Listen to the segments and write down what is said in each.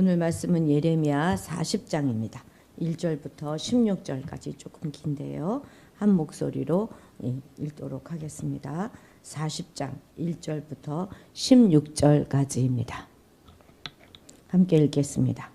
오늘 말씀은 예레미야 40장입니다. 1절부터 16절까지 조금 긴데요. 한 목소리로 읽도록 하겠습니다. 40장 1절부터 16절까지입니다. 함께 읽겠습니다.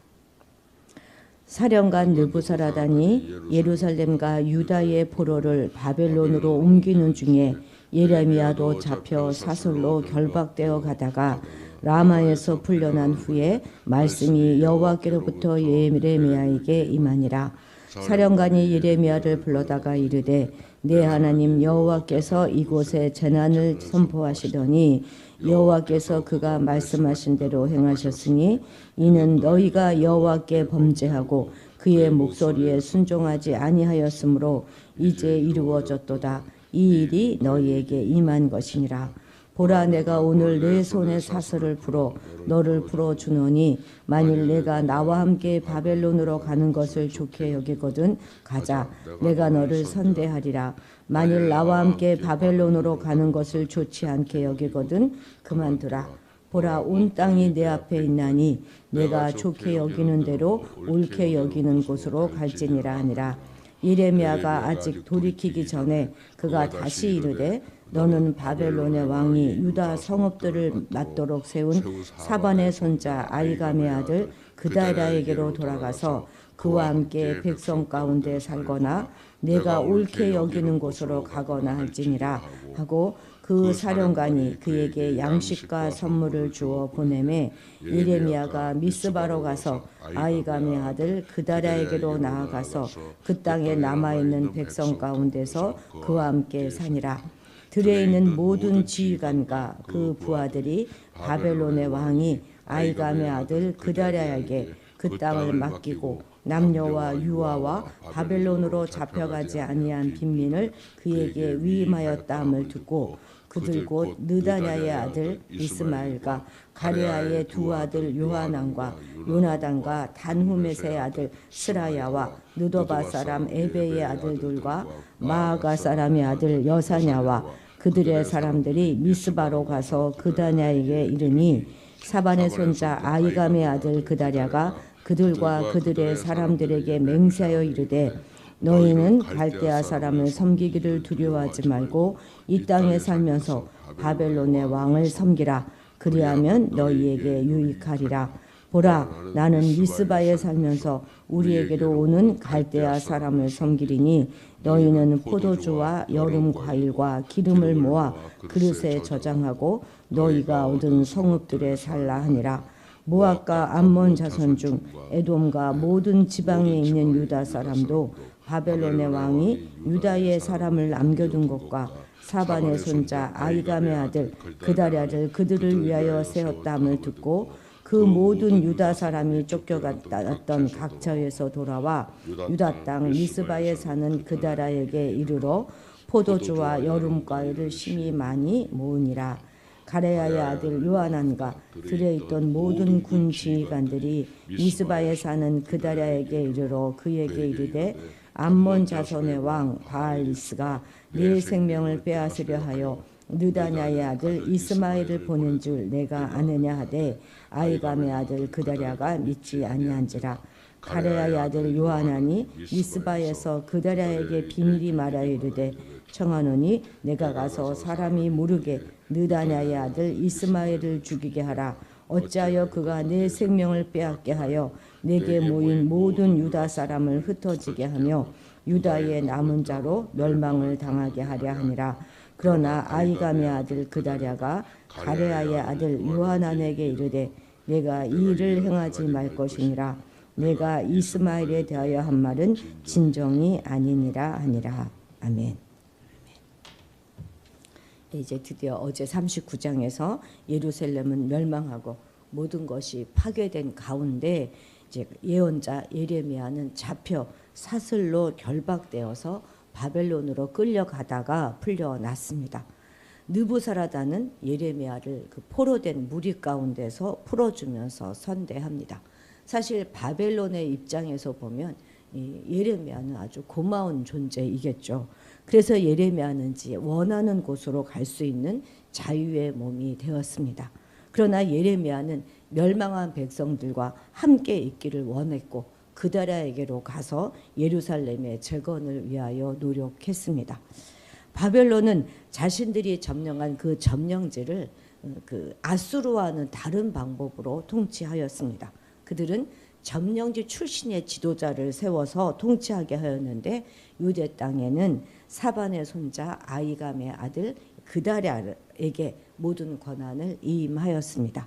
사령관 느부사라단이 예루살렘과 유다의 포로를 바벨론으로 옮기는 중에 예레미야도 잡혀 사슬로 결박되어 가다가 라마에서 풀려난 후에 말씀이 여호와께로부터 예레미야에게 임하니라. 사령관이 예레미야를 불러다가 이르되 내 하나님 여호와께서 이곳에 재난을 선포하시더니 여호와께서 그가 말씀하신 대로 행하셨으니 이는 너희가 여호와께 범죄하고 그의 목소리에 순종하지 아니하였으므로 이제 이루어졌도다. 이 일이 너희에게 임한 것이니라. 보라, 내가 오늘 내 손에 사슬을 풀어 너를 풀어주노니 만일 내가 나와 함께 바벨론으로 가는 것을 좋게 여기거든 가자. 내가 너를 선대하리라. 만일 나와 함께 바벨론으로 가는 것을 좋지 않게 여기거든 그만두라. 보라, 온 땅이 내 앞에 있나니 내가 좋게 여기는 대로 옳게 여기는 곳으로 갈지니라 하니라. 예레미야가 아직 돌이키기 전에 그가 다시 이르되 너는 바벨론의 왕이 유다 성읍들을 맞도록 세운 사반의 손자 아이감의 아들 그다랴에게로 돌아가서 그와 함께 백성 가운데 살거나 내가 옳게 여기는 곳으로 가거나 할지니라 하고 그 사령관이 그에게 양식과 선물을 주어 보내매 예레미야가 미스바로 가서 아이감의 아들 그다랴에게로 나아가서 그 땅에 남아있는 백성 가운데서 그와 함께 사니라. 들에 있는 모든 지휘관과 그 부하들이 바벨론의 왕이 아이감의 아들 그다랴에게 그 땅을 맡기고 남녀와 유아와 바벨론으로 잡혀가지 아니한 빈민을 그에게 위임하였다함을 듣고 그들 곧 느다냐의 아들 이스마엘과 가레아의 두 아들 요하난과 요나단과 단후메스의 아들 스라야와 느도바 사람 에베의 아들들과 마아가 사람의 아들 여사냐와 그들의 사람들이 미스바로 가서 그다냐에게 이르니 사반의 손자 아이감의 아들 그다랴가 그들과 그들의 사람들에게 맹세하여 이르되 너희는 갈대아 사람을 섬기기를 두려워하지 말고 이 땅에 살면서 바벨론의 왕을 섬기라. 그리하면 너희에게 유익하리라. 보라, 나는 미스바에 살면서 우리에게로 오는 갈대아 사람을 섬기리니 너희는 포도주와 여름 과일과 기름을 모아 그릇에 저장하고 너희가 얻은 성읍들에 살라 하니라. 모압과 암몬 자손 중 에돔과 모든 지방에 있는 유다 사람도 바벨론의 왕이 유다의 사람을 남겨둔 것과 사반의 손자 아이감의 아들 그다랴를 그들을 위하여 세웠다함을 듣고 그 모든 유다 사람이 쫓겨갔던 각처에서 돌아와 유다 땅 미스바에 사는 그다랴에게 이르러 포도주와 여름과일을 심히 많이 모으니라. 가레아의 아들 요하난과 들에 있던 모든 군 지휘관들이 미스바에 사는 그다랴에게 이르러 그에게 이르되 암몬 자손의 왕 바알리스가 네 생명을 빼앗으려 하여 느다냐의 아들 이스마엘을 보낸 줄 내가 아느냐 하되 아이감의 아들 그다랴가 믿지 아니한지라. 가레아의 아들 요하난이 미스바에서 그다랴에게 비밀이 말하여 이르되 청하노니 내가 가서 사람이 모르게 느다냐의 아들 이스마엘을 죽이게 하라. 어찌하여 그가 내 생명을 빼앗게 하여 내게 모인 모든 유다 사람을 흩어지게 하며 유다의 남은 자로 멸망을 당하게 하려 하니라. 그러나 아이감의 아들 그다랴가 가레아의 아들 요하난에게 이르되 내가 이 일을 행하지 말 것이니라. 내가 이스마엘에 대하여 한 말은 진정이 아니니라 하니라. 아멘. 이제 드디어 어제 39장에서 예루살렘은 멸망하고 모든 것이 파괴된 가운데 이제 예언자 예레미야는 잡혀 사슬로 결박되어서 바벨론으로 끌려가다가 풀려났습니다. 느부사라단은 예레미야를 그 포로된 무리 가운데서 풀어주면서 선대합니다. 사실 바벨론의 입장에서 보면 예레미야는 아주 고마운 존재이겠죠. 그래서 예레미야는 원하는 곳으로 갈 수 있는 자유의 몸이 되었습니다. 그러나 예레미야는 멸망한 백성들과 함께 있기를 원했고 그다랴에게로 가서 예루살렘의 재건을 위하여 노력했습니다. 바벨론은 자신들이 점령한 그 점령지를 그 아수르와는 다른 방법으로 통치하였습니다. 그들은 점령지 출신의 지도자를 세워서 통치하게 하였는데 유대 땅에는 사반의 손자 아이감의 아들 그다랴에게 모든 권한을 이임하였습니다.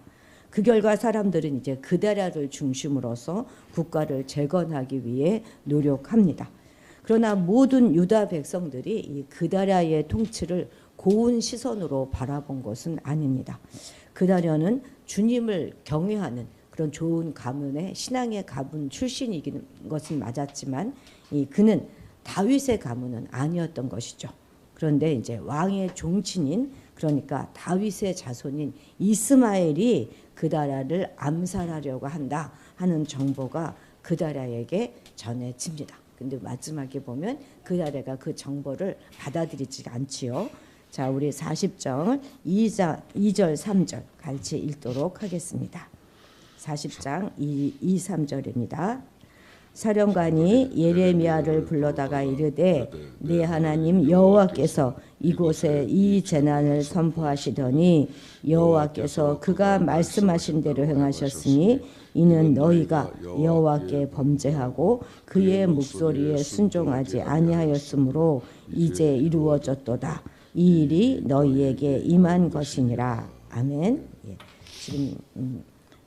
그 결과 사람들은 이제 그다랴를 중심으로서 국가를 재건하기 위해 노력합니다. 그러나 모든 유다 백성들이 이 그다랴의 통치를 고운 시선으로 바라본 것은 아닙니다. 그다랴는 주님을 경외하는 그런 좋은 가문의 신앙의 가문 출신이긴 것은 맞았지만 그는 다윗의 가문은 아니었던 것이죠. 그런데 이제 왕의 종친인 그러니까 다윗의 자손인 이스마엘이 그다랴를 암살하려고 한다 하는 정보가 그다랴에게 전해집니다. 근데 마지막에 보면 그다랴가 그 정보를 받아들이지 않지요. 자, 우리 40장 2절 3절 같이 읽도록 하겠습니다. 40장 2, 3절입니다. 사령관이 예레미야를 불러다가 이르되 네 하나님 여호와께서 이곳에 이 재난을 선포하시더니 여호와께서 그가 말씀하신 대로 행하셨으니 이는 너희가 여호와께 범죄하고 그의 목소리에 순종하지 아니하였으므로 이제 이루어졌도다. 이 일이 너희에게 임한 것이니라. 아멘. 예, 지금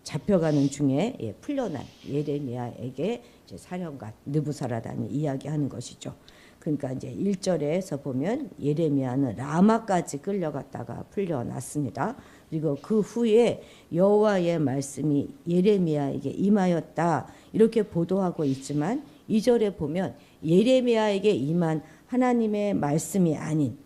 잡혀가는 중에 풀려난 예레미야에게 이제 사령관 느부사라단이 이야기하는 것이죠. 그러니까 이제 1절에서 보면 예레미야는 라마까지 끌려갔다가 풀려났습니다. 그리고 그 후에 여호와의 말씀이 예레미야에게 임하였다 이렇게 보도하고 있지만 2절에 보면 예레미야에게 임한 하나님의 말씀이 아닌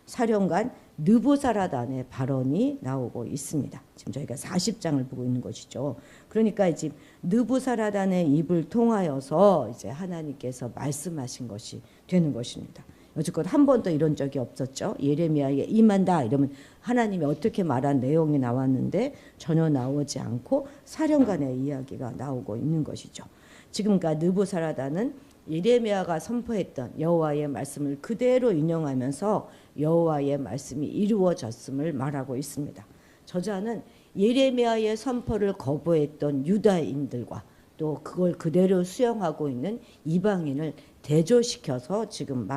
사령관 느부사라단의 발언이 나오고 있습니다. 지금 저희가 40장을 보고 있는 것이죠. 그러니까 이제 느부사라단의 입을 통하여서 이제 하나님께서 말씀하신 것이 되는 것입니다. 여지껏 한 번도 이런 적이 없었죠. 예레미야에게 임한다 이러면 하나님이 어떻게 말한 내용이 나왔는데 전혀 나오지 않고 사령관의 이야기가 나오고 있는 것이죠. 지금까 느부사라단은 예레미야가 선포했던 여호와의 말씀을 그대로 인용하면서 여호와의 말씀이 이루어졌음을 말하고 있습니다. 저자는 예레미야의 선포를 거부했던 유다인들과 또 그걸 그대로 수용하고 있는 이방인을 대조시켜서 지금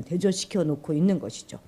대조시켜 놓고 있는 것이죠.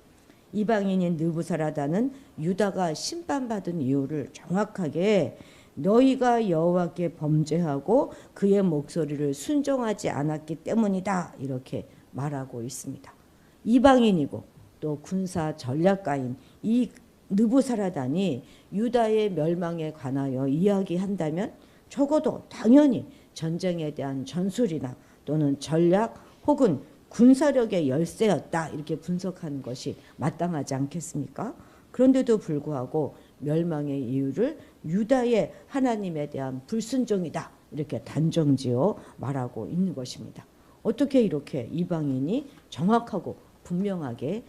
이방인인 느부사라단은 유다가 심판받은 이유를 정확하게 너희가 여호와께 범죄하고 그의 목소리를 순종하지 않았기 때문이다 이렇게 말하고 있습니다. 이방인이고 또 군사 전략가인 이 느부사라단이 유다의 멸망에 관하여 이야기한다면 적어도 당연히 전쟁에 대한 전술이나 또는 전략 혹은 군사력의 열세였다 이렇게 분석하는 것이 마땅하지 않겠습니까? 그런데도 불구하고 멸망의 이유를 유다의 하나님에 대한 불순종이다 이렇게 단정지어 말하고 있는 것입니다. 어떻게 이렇게 이방인이 정확하고 분명하게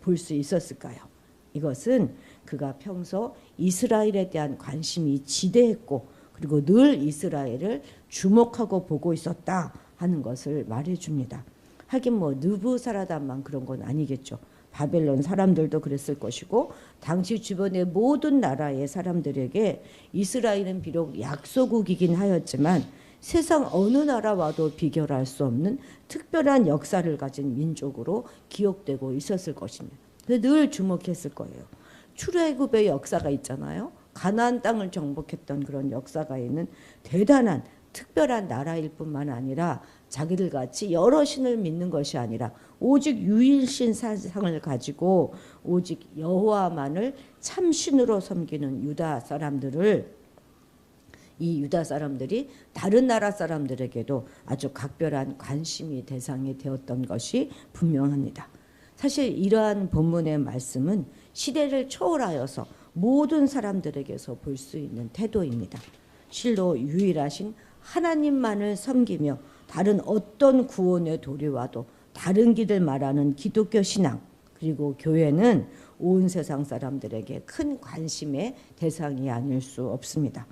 볼 수 있었을까요? 이것은 그가 평소 이스라엘에 대한 관심이 지대했고 그리고 늘 이스라엘을 주목하고 보고 있었다 하는 것을 말해줍니다. 하긴 뭐 느부사라단만 그런 건 아니겠죠. 바벨론 사람들도 그랬을 것이고 당시 주변의 모든 나라의 사람들에게 이스라엘은 비록 약소국이긴 하였지만 세상 어느 나라와도 비교할 수 없는 특별한 역사를 가진 민족으로 기억되고 있었을 것입니다. 늘 주목했을 거예요. 출애굽의 역사가 있잖아요. 가나안 땅을 정복했던 그런 역사가 있는 대단한 특별한 나라일 뿐만 아니라 자기들 같이 여러 신을 믿는 것이 아니라 오직 유일신 사상을 가지고 오직 여호와만을 참신으로 섬기는 유다 사람들을 이 유다 사람들이 다른 나라 사람들에게도 아주 각별한 관심이 대상이 되었던 것이 분명합니다. 사실 이러한 본문의 말씀은 시대를 초월하여서 모든 사람들에게서 볼 수 있는 태도입니다. 실로 유일하신 하나님만을 섬기며 다른 어떤 구원의 도리와도 다른 길을 말하는 기독교 신앙 그리고 교회는 온 세상 사람들에게 큰 관심의 대상이 아닐 수 없습니다.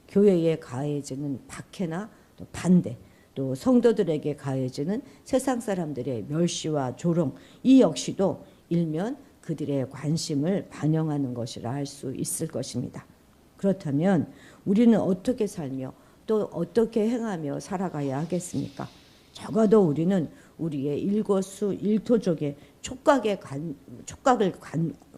교회에 가해지는 박해나 또 반대, 또 성도들에게 가해지는 세상 사람들의 멸시와 조롱, 이 역시도 일면 그들의 관심을 반영하는 것이라 할 수 있을 것입니다. 그렇다면 우리는 어떻게 살며 또 어떻게 행하며 살아가야 하겠습니까? 적어도 우리는 우리의 일거수일투족의 촉각을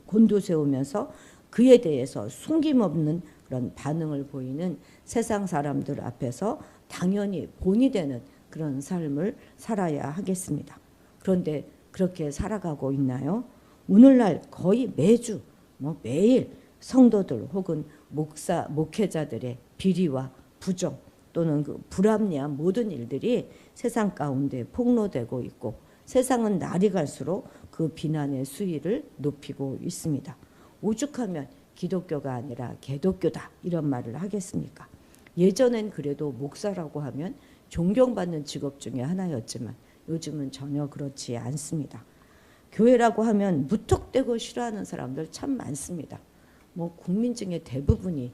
곤두세우면서 그에 대해서 숨김없는 그런 반응을 보이는 세상 사람들 앞에서 당연히 본이 되는 그런 삶을 살아야 하겠습니다. 그런데 그렇게 살아가고 있나요? 오늘날 거의 매주 매일 성도들 혹은 목회자들의 비리와 부정 또는 그 불합리한 모든 일들이 세상 가운데 폭로되고 있고 세상은 날이 갈수록 그 비난의 수위를 높이고 있습니다. 오죽하면 기독교가 아니라 개독교다 이런 말을 하겠습니까? 예전엔 그래도 목사라고 하면 존경받는 직업 중에 하나였지만 요즘은 전혀 그렇지 않습니다. 교회라고 하면 무턱대고 싫어하는 사람들 참 많습니다. 국민 중에 대부분이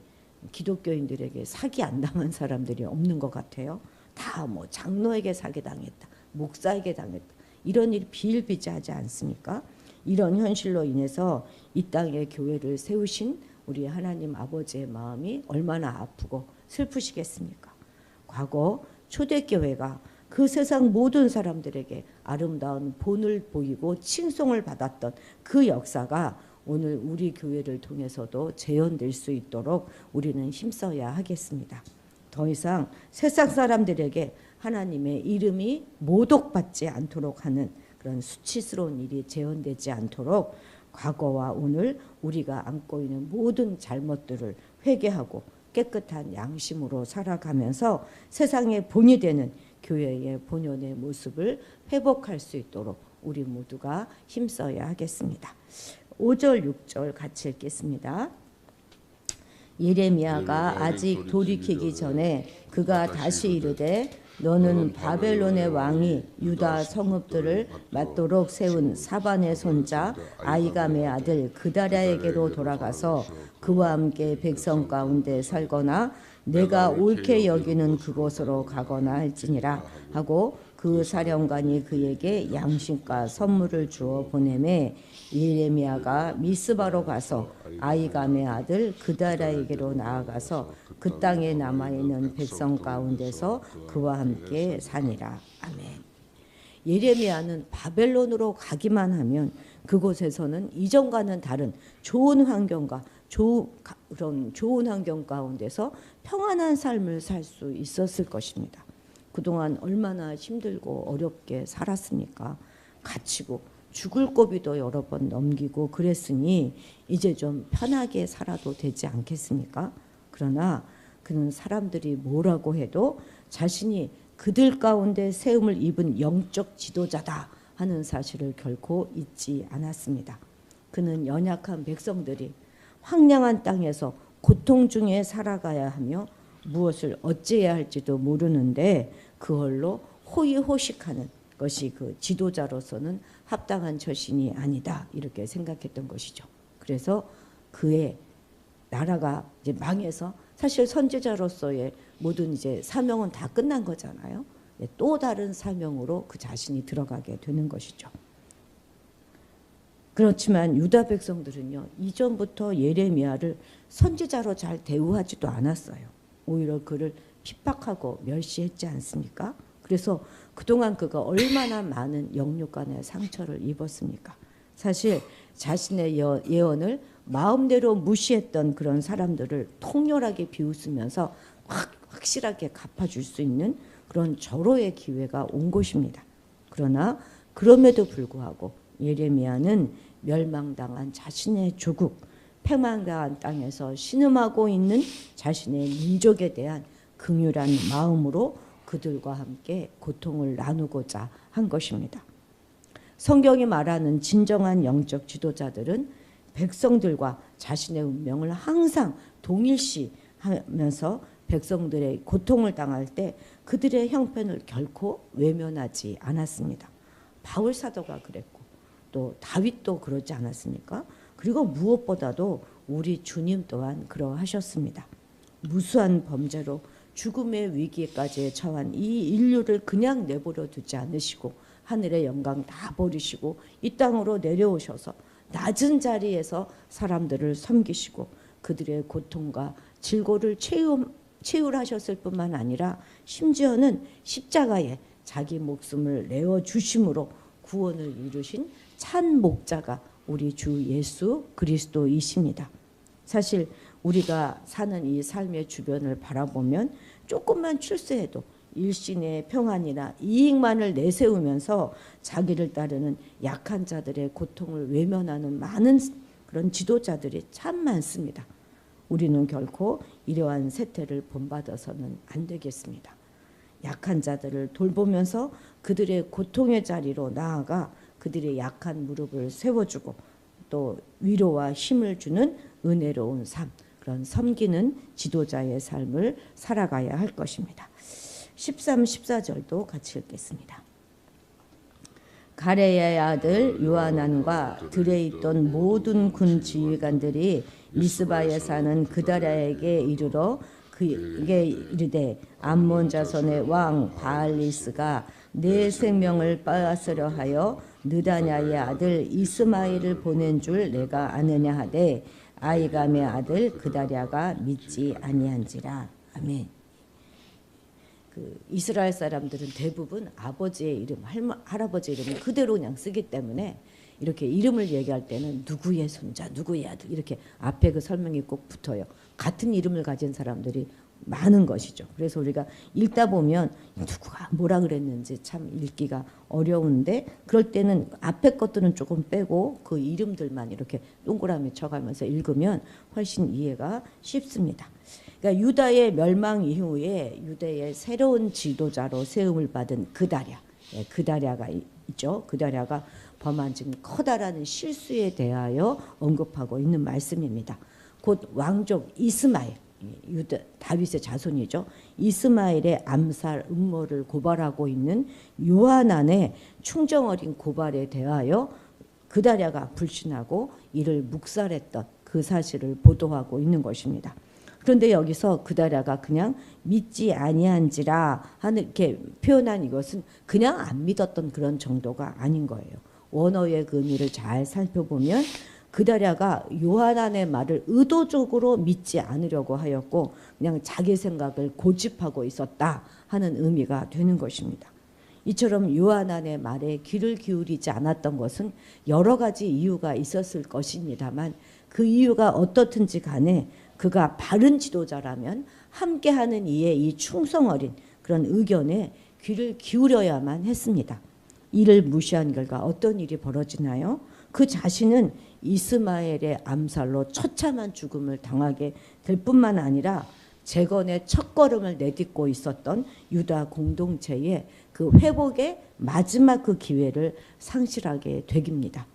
기독교인들에게 사기 안 당한 사람들이 없는 것 같아요. 다 장로에게 사기 당했다, 목사에게 당했다, 이런 일이 비일비재하지 않습니까? 이런 현실로 인해서 이 땅에 교회를 세우신 우리 하나님 아버지의 마음이 얼마나 아프고 슬프시겠습니까? 과거 초대교회가 그 세상 모든 사람들에게 아름다운 본을 보이고 칭송을 받았던 그 역사가 오늘 우리 교회를 통해서도 재현될 수 있도록 우리는 힘써야 하겠습니다. 더 이상 세상 사람들에게 하나님의 이름이 모독받지 않도록 하는 그런 수치스러운 일이 재현되지 않도록 과거와 오늘 우리가 안고 있는 모든 잘못들을 회개하고 깨끗한 양심으로 살아가면서 세상의 본이 되는 교회의 본연의 모습을 회복할 수 있도록 우리 모두가 힘써야 하겠습니다. 5절 6절 같이 읽겠습니다. 예레미야가 아직 돌이키기 전에 그가 다시 이르되 너는 바벨론의 왕이 유다 성읍들을 맞도록 세운 사반의 손자 아이감의 아들 그다랴에게로 돌아가서 그와 함께 백성 가운데 살거나 내가 옳게 여기는 그곳으로 가거나 할지니라 하고 그 사령관이 그에게 양식과 선물을 주어 보내매 예레미야가 미스바로 가서 아이감의 아들 그다랴에게로 나아가서 그 땅에 남아있는 백성 가운데서 그와 함께 사니라. 아멘. 예레미야는 바벨론으로 가기만 하면 그곳에서는 이전과는 다른 좋은 환경과 그런 좋은 환경 가운데서 평안한 삶을 살 수 있었을 것입니다. 그동안 얼마나 힘들고 어렵게 살았으니까 갇히고 죽을 고비도 여러 번 넘기고 그랬으니 이제 좀 편하게 살아도 되지 않겠습니까? 그러나 그는 사람들이 뭐라고 해도 자신이 그들 가운데 세움을 입은 영적 지도자다 하는 사실을 결코 잊지 않았습니다. 그는 연약한 백성들이 황량한 땅에서 고통 중에 살아가야 하며 무엇을 어찌해야 할지도 모르는데 그걸로 호의호식하는 것이 그 지도자로서는 합당한 처신이 아니다 이렇게 생각했던 것이죠. 그래서 그의 나라가 이제 망해서 사실 선지자로서의 모든 이제 사명은 다 끝난 거잖아요. 또 다른 사명으로 그 자신이 들어가게 되는 것이죠. 그렇지만 유다 백성들은요 이전부터 예레미야를 선지자로 잘 대우하지도 않았어요. 오히려 그를 핍박하고 멸시했지 않습니까? 그래서 그동안 그가 얼마나 많은 역류간의 상처를 입었습니까? 사실 자신의 예언을 마음대로 무시했던 그런 사람들을 통렬하게 비웃으면서 확실하게 갚아줄 수 있는 그런 절호의 기회가 온 것입니다. 그러나 그럼에도 불구하고 예레미야는 멸망당한 자신의 조국, 패망당한 땅에서 신음하고 있는 자신의 민족에 대한 긍휼한 마음으로 그들과 함께 고통을 나누고자 한 것입니다. 성경이 말하는 진정한 영적 지도자들은 백성들과 자신의 운명을 항상 동일시하면서 백성들의 고통을 당할 때 그들의 형편을 결코 외면하지 않았습니다. 바울 사도가 그랬고 또 다윗도 그러지 않았습니까? 그리고 무엇보다도 우리 주님 또한 그러하셨습니다. 무수한 범죄로 죽음의 위기까지 처한 이 인류를 그냥 내버려 두지 않으시고 하늘의 영광 다 버리시고 이 땅으로 내려오셔서 낮은 자리에서 사람들을 섬기시고 그들의 고통과 질고를 채울하셨을 뿐만 아니라 심지어는 십자가에 자기 목숨을 내어주심으로 구원을 이루신 참 목자가 우리 주 예수 그리스도이십니다. 사실 우리가 사는 이 삶의 주변을 바라보면 조금만 출세해도 일신의 평안이나 이익만을 내세우면서 자기를 따르는 약한 자들의 고통을 외면하는 많은 그런 지도자들이 참 많습니다. 우리는 결코 이러한 세태를 본받아서는 안 되겠습니다. 약한 자들을 돌보면서 그들의 고통의 자리로 나아가 그들의 약한 무릎을 세워주고 또 위로와 힘을 주는 은혜로운 삶, 그런 섬기는 지도자의 삶을 살아가야 할 것입니다. 13, 14절도 같이 읽겠습니다. 가레야의 아들 요하난과 들에 있던 모든 군 지휘관들이 미스바에 사는 그다랴에게 이르러 그에게 이르되 암몬 자손의 왕 바알리스가 내 생명을 빼앗으려 하여 느다냐의 아들 이스마엘을 보낸 줄 내가 아느냐 하되 아이감의 아들 그다랴가 믿지 아니한지라. 아멘. 이스라엘 사람들은 대부분 아버지의 이름, 할아버지 이름을 그대로 그냥 쓰기 때문에 이렇게 이름을 얘기할 때는 누구의 손자, 누구의 아들 이렇게 앞에 그 설명이 꼭 붙어요. 같은 이름을 가진 사람들이 많은 것이죠. 그래서 우리가 읽다 보면 누구가 뭐라 그랬는지 참 읽기가 어려운데 그럴 때는 앞에 것들은 조금 빼고 그 이름들만 이렇게 동그라미 쳐가면서 읽으면 훨씬 이해가 쉽습니다. 그러니까 유다의 멸망 이후에 유대의 새로운 지도자로 세움을 받은 그다랴, 그다랴가 있죠. 그다랴가 범한 지금 커다란 실수에 대하여 언급하고 있는 말씀입니다. 곧 왕족 이스마엘, 유다 다윗의 자손이죠. 이스마엘의 암살 음모를 고발하고 있는 요하난의 충정 어린 고발에 대하여 그다랴가 불신하고 이를 묵살했던 그 사실을 보도하고 있는 것입니다. 그런데 여기서 그다랴가 그냥 믿지 아니한지라 하는 이렇게 표현한 이것은 그냥 안 믿었던 그런 정도가 아닌 거예요. 원어의 그 의미를 잘 살펴보면 그다랴가 요하난의 말을 의도적으로 믿지 않으려고 하였고 그냥 자기 생각을 고집하고 있었다 하는 의미가 되는 것입니다. 이처럼 요하난의 말에 귀를 기울이지 않았던 것은 여러 가지 이유가 있었을 것입니다만 그 이유가 어떻든지 간에 그가 바른 지도자라면 함께하는 이의 이 충성 어린 그런 의견에 귀를 기울여야만 했습니다. 이를 무시한 결과 어떤 일이 벌어지나요? 그 자신은 이스마엘의 암살로 처참한 죽음을 당하게 될 뿐만 아니라 재건의 첫걸음을 내딛고 있었던 유다 공동체의 그 회복의 마지막 그 기회를 상실하게 되깁니다.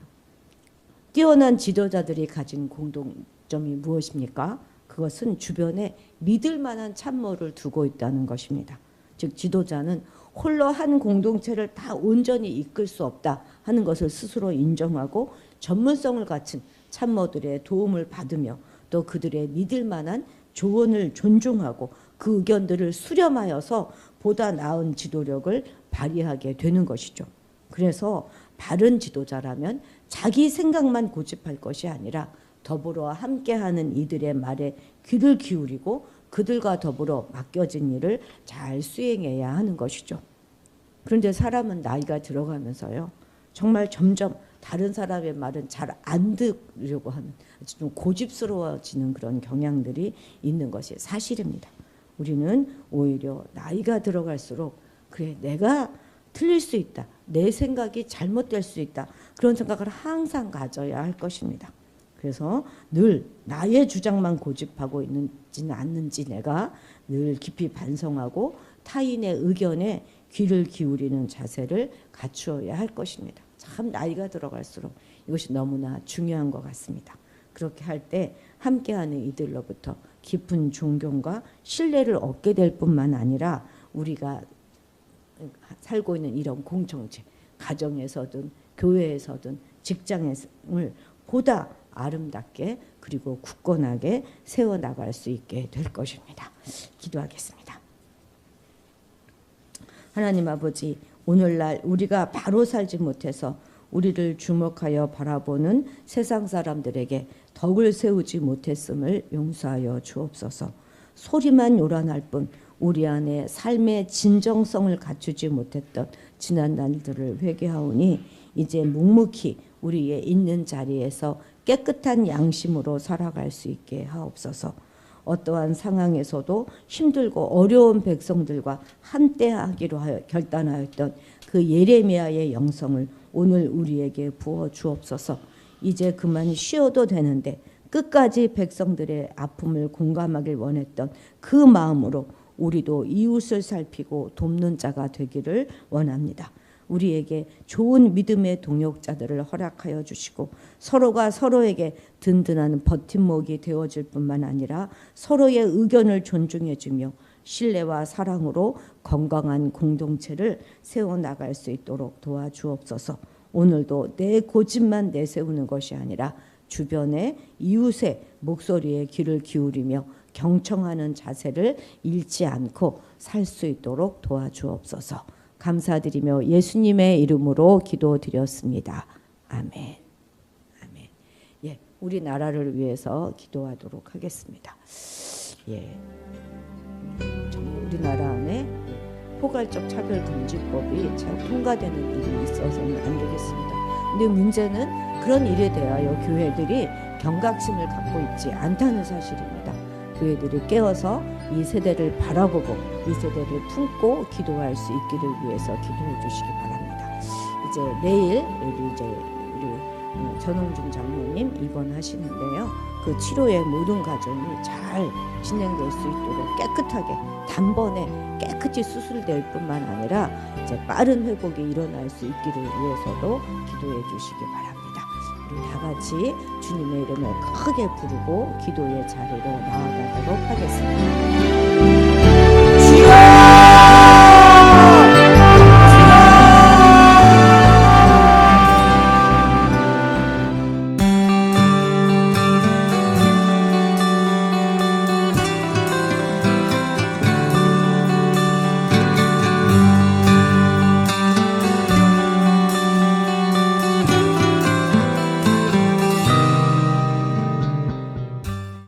뛰어난 지도자들이 가진 공동점이 무엇입니까? 그것은 주변에 믿을 만한 참모를 두고 있다는 것입니다. 즉 지도자는 홀로 한 공동체를 다 온전히 이끌 수 없다 하는 것을 스스로 인정하고 전문성을 갖춘 참모들의 도움을 받으며 또 그들의 믿을 만한 조언을 존중하고 그 의견들을 수렴하여서 보다 나은 지도력을 발휘하게 되는 것이죠. 그래서 바른 지도자라면 자기 생각만 고집할 것이 아니라 더불어 함께하는 이들의 말에 귀를 기울이고 그들과 더불어 맡겨진 일을 잘 수행해야 하는 것이죠. 그런데 사람은 나이가 들어가면서요, 정말 점점 다른 사람의 말은 잘 안 들으려고 하는 좀 고집스러워지는 그런 경향들이 있는 것이 사실입니다. 우리는 오히려 나이가 들어갈수록 그래 내가 틀릴 수 있다, 내 생각이 잘못될 수 있다, 그런 생각을 항상 가져야 할 것입니다. 그래서 늘 나의 주장만 고집하고 있는지는 않는지 내가 늘 깊이 반성하고 타인의 의견에 귀를 기울이는 자세를 갖추어야 할 것입니다. 참 나이가 들어갈수록 이것이 너무나 중요한 것 같습니다. 그렇게 할 때 함께하는 이들로부터 깊은 존경과 신뢰를 얻게 될 뿐만 아니라 우리가 살고 있는 이런 공동체, 가정에서든 교회에서든 직장을 보다 아름답게 그리고 굳건하게 세워나갈 수 있게 될 것입니다. 기도하겠습니다. 하나님 아버지, 오늘날 우리가 바로 살지 못해서 우리를 주목하여 바라보는 세상 사람들에게 덕을 세우지 못했음을 용서하여 주옵소서. 소리만 요란할 뿐 우리 안에 삶의 진정성을 갖추지 못했던 지난 날들을 회개하오니 이제 묵묵히 우리의 있는 자리에서 깨끗한 양심으로 살아갈 수 있게 하옵소서. 어떠한 상황에서도 힘들고 어려운 백성들과 함께하기로 결단하였던 그 예레미야의 영성을 오늘 우리에게 부어 주옵소서. 이제 그만 쉬어도 되는데 끝까지 백성들의 아픔을 공감하길 원했던 그 마음으로 우리도 이웃을 살피고 돕는 자가 되기를 원합니다. 우리에게 좋은 믿음의 동역자들을 허락하여 주시고 서로가 서로에게 든든한 버팀목이 되어줄 뿐만 아니라 서로의 의견을 존중해 주며 신뢰와 사랑으로 건강한 공동체를 세워나갈 수 있도록 도와주옵소서. 오늘도 내 고집만 내세우는 것이 아니라 주변의 이웃의 목소리에 귀를 기울이며 경청하는 자세를 잃지 않고 살 수 있도록 도와주옵소서. 감사드리며 예수님의 이름으로 기도드렸습니다. 아멘. 아멘. 예, 우리나라를 위해서 기도하도록 하겠습니다. 예, 우리나라 안에 포괄적 차별금지법이 잘 통과되는 일이 있어서는 안 되겠습니다. 근데 문제는 그런 일에 대하여 교회들이 경각심을 갖고 있지 않다는 사실입니다. 교회들이 깨어서 이 세대를 바라보고 이 세대를 품고 기도할 수 있기를 위해서 기도해 주시기 바랍니다. 이제 내일 우리 전홍준 장로님 입원하시는데요. 그 치료의 모든 과정이 잘 진행될 수 있도록 깨끗하게 단번에 깨끗이 수술될 뿐만 아니라 이제 빠른 회복이 일어날 수 있기를 위해서도 기도해 주시기 바랍니다. 우리 다 같이 주님의 이름을 크게 부르고 기도의 자리로 나아가도록 하겠습니다.